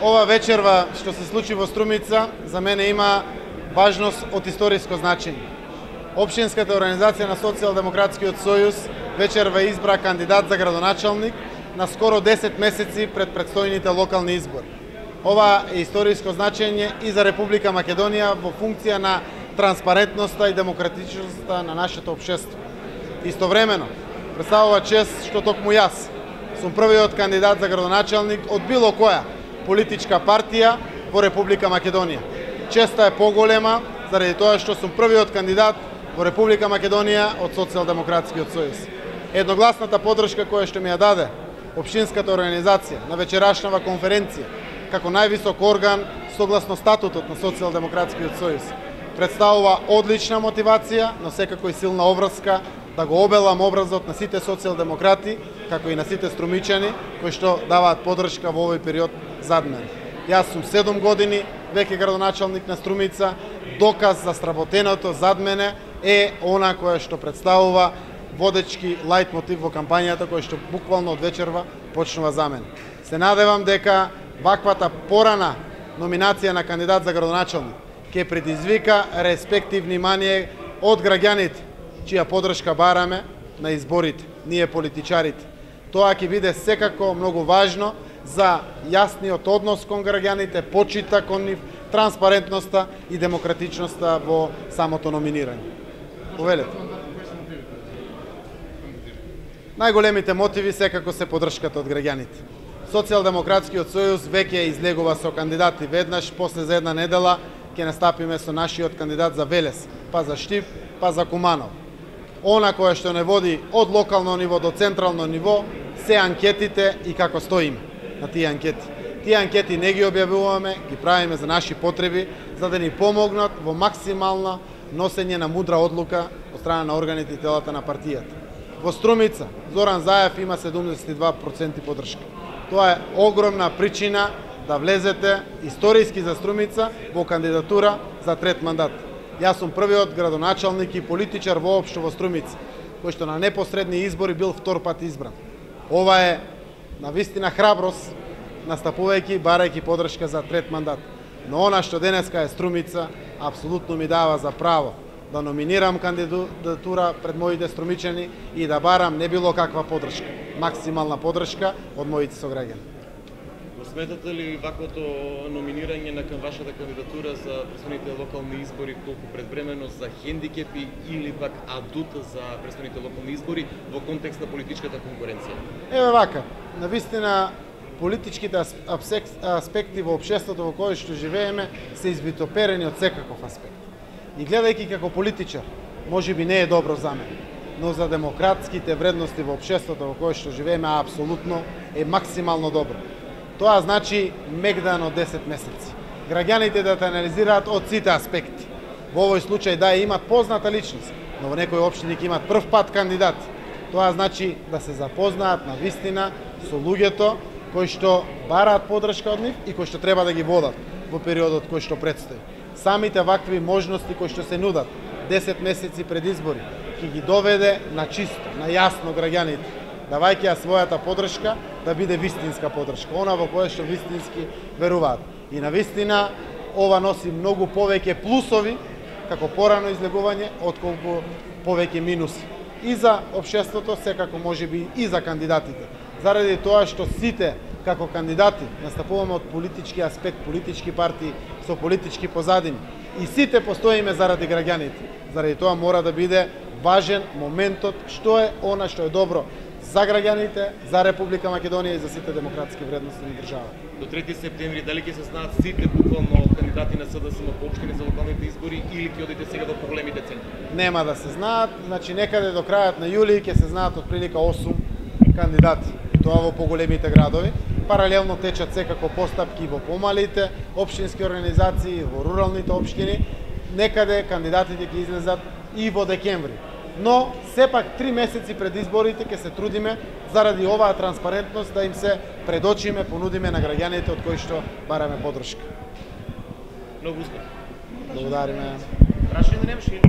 Ова вечерва што се случи во Струмица за мене има важност од историско значење. Општинската организација на Социјалдемократскиот сојуз вечерва избра кандидат за градоначалник на скоро 10 месеци пред предстојните локални избори. Ова е историско значење и за Република Македонија во функција на транспарентноста и демократичноста на нашето општество. Истовремено, представува чест што токму јас сум првиот кандидат за градоначалник од било која политичка партија во Република Македонија. Честа е поголема заради тоа што сум првиот кандидат во Република Македонија од Социјалдемократскиот сојуз. Едногласната поддршка која што ми ја даде општинската организација на вечерашнава конференција како највисок орган согласно статутот на Социјалдемократскиот сојуз представува одлична мотивација, но секако и силна обврска да го обелам образот на сите социјалдемократи, како и на сите струмичани кои што даваат поддршка во овој период зад мене. Јас сум 7 години веќе градоначалник на Струмица, доказ за сработеното зад мене е она кое што представува водечки лајт мотив во кампањата кој што буквално од вечерва почнува за мене. Се надевам дека ваквата порана номинација на кандидат за градоначалник ќе предизвика респект и внимание од граѓаните чија поддршка бараме на изборите, ние политичарите. Тоа ќе биде секако многу важно за јасниот однос кон граѓаните, почита кон нив, транспарентноста и демократичноста во самото номинирање. Повелете. Најголемите мотиви секако се поддршката од граѓаните. Социјалдемократскиот сојуз веќе излегува со кандидати веднаш, после за една недела ќе настапиме со нашиот кандидат за Велес, па за Штип, па за Куманов. Она која што не води од локално ниво до централно ниво се анкетите и како стоиме на тие анкети. Тие анкети не ги објавуваме, ги правиме за наши потреби, за да ни помогнат во максимално носење на мудра одлука од страна на органите и телата на партијата. Во Струмица Зоран Заев има 72% поддршка. Тоа е огромна причина да влезете историски за Струмица во кандидатура за трет мандат. Јас сум првиот градоначалник и политичар воопшто во Струмица, кој што на непосредни избори бил втор пат избран. Ова е навистина храброст, настапувајќи, барајќи поддршка за трет мандат. Но она што денеска е Струмица, апсолутно ми дава за право да номинирам кандидатура пред моите струмичани и да барам не било каква поддршка, максимална поддршка од моите сограѓани. Сметате ли ваквото номинирање на кон вашата кандидатура за предстојните локални избори толку предвремено за хендикепи или пак адут за предстојните локални избори во контекст на политичката конкуренција? Еве вака, навистина политичките аспекти во општеството во кое што живееме се извитоперени од секаков аспект. И гледајќи како политичар, можеби не е добро за мене, но за демократските вредности во општеството во кое што живееме апсолутно е максимално добро. Тоа значи мегдан од 10 месеци. Граѓаните да те анализираат од сите аспекти. Во овој случај да имат позната личност, но во некои општини ќе имат прв пат кандидат. Тоа значи да се запознаат на вистина со луѓето кои што бараат поддршка од нив и кои што треба да ги водат во периодот кој што предстои. Самите вакви можности кои што се нудат 10 месеци пред избори ќе ги доведе на чисто, на јасно граѓаните, давајќи ја својата поддршка да биде вистинска поддршка, она во која што вистински веруваат. И на вистина ова носи многу повеќе плусови како порано излегување отколку повеќе минуси. И за општеството, секако можеби и за кандидатите. Заради тоа што сите како кандидати настапуваме од политички аспект, политички партии со политички позадини и сите постоиме заради граѓаните. Заради тоа мора да биде важен моментот што е она што е добро за граѓаните, за Република Македонија и за сите демократски вредности на државата. До 3 септември дали ќе се знаат сите буквално кандидати на СДСМ по општини за локалните избори или ќе одите сега до поголемите центри? Нема да се знаат, значи некаде до крајот на јули ќе се знаат отприлика 8 кандидати. Тоа во поголемите градови. Паралелно течат секако постапки во помалите општински организации, во руралните општини. Некаде кандидатите ќе излезат и во декември. Но сепак 3 месеци пред изборите ќе се трудиме заради оваа транспарентност да им се предочиме, понудиме на граѓаните од кои што бараме поддршка. Многу успех. Благодариме. Прашање немаш ли?